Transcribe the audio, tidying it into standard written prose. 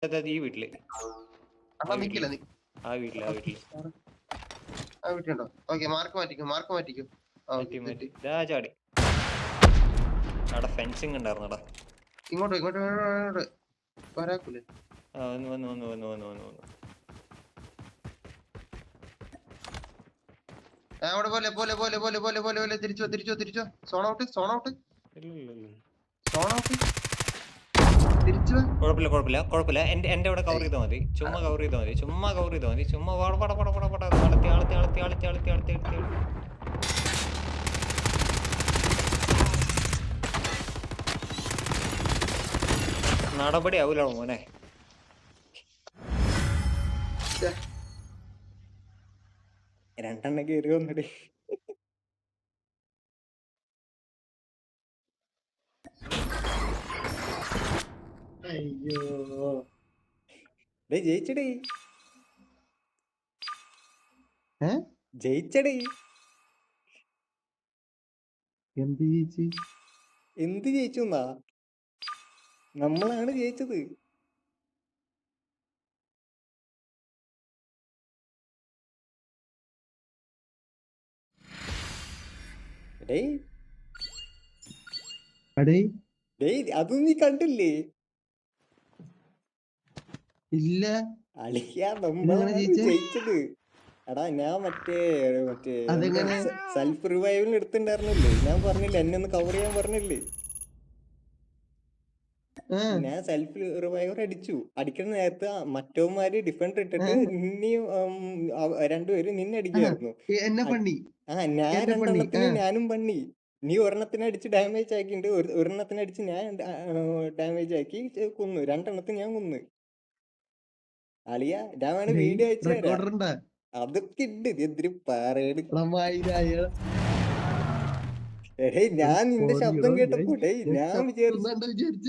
ഈ വീട്ടില് അണ്ണാ നിക്കില്ല നീ. ആ വീട്ടില് ആ വീട്ടിലുണ്ടോ? ഓക്കെ, മാർക്ക് മാറ്റിക്കും. മാറ്റി ചാടി അവിടെ ഫെൻസിങ് ഉണ്ടായിരുന്നടാ. ഇങ്ങോട്ട് വരാക്കൂലേ? വന്നു. അവിടെ പോലെ തിരിച്ചോ. സോൺ ഔട്ട് തിരിച്ചു. കുഴപ്പമില്ല. എന്റെ അവിടെ കവർ ചെയ്താൽ മതി. ചുമ്മാ കവർ ചെയ്താൽ മതി. ചുമ്മാ അളത്തി. നടപടി ആവൂലോ മോനെ. രണ്ടെണ്ണം കയറി വന്നിട്ട് അയ്യോ ജയിച്ചടേ. എന്ത് ജയിച്ചു എന്നാ? നമ്മളാണ് ജയിച്ചത്. അതും നീ കണ്ടില്ലേ? ഇല്ല അളിയാ, നമ്മളാണ് ജയിച്ചത്. എടാ ഞാൻ മറ്റേ സെൽഫ് റിവൈവൽ എടുത്തിണ്ടായിരുന്നില്ലേ? ഞാൻ പറഞ്ഞില്ലേ, എന്നെ ഒന്ന് കവർ ചെയ്യാൻ പറഞ്ഞില്ലേ? ഞാൻ സെൽഫ് റിവൈവർ അടിക്കുന്ന നേരത്ത് മറ്റവന്മാര് ഡിഫൻഡർ ഇട്ടിട്ട് രണ്ടുപേരും നിന്നെ അടിക്കുമായിരുന്നു. ഞാൻ രണ്ടെണ്ണത്തിന് ഞാനും പണി. നീ ഒരെണ്ണത്തിന് അടിച്ച് ഡാമേജ് ആക്കിണ്ട്, ഒരെണ്ണത്തിന് അടിച്ച് ഞാൻ ഡാമേജ് ആക്കി കൊന്നു. രണ്ടെണ്ണത്തിന് ഞാൻ കൊന്നു. അളിയാ, ഞാൻ വേണേ വീഡിയോ അയച്ചു തരാം. അതൊക്കെ ഉണ്ട്. എന്തിനു പറയണ്? ഞാൻ നിന്റെ ശബ്ദം കേട്ടപ്പോ ഞാൻ വിചാരിച്ചു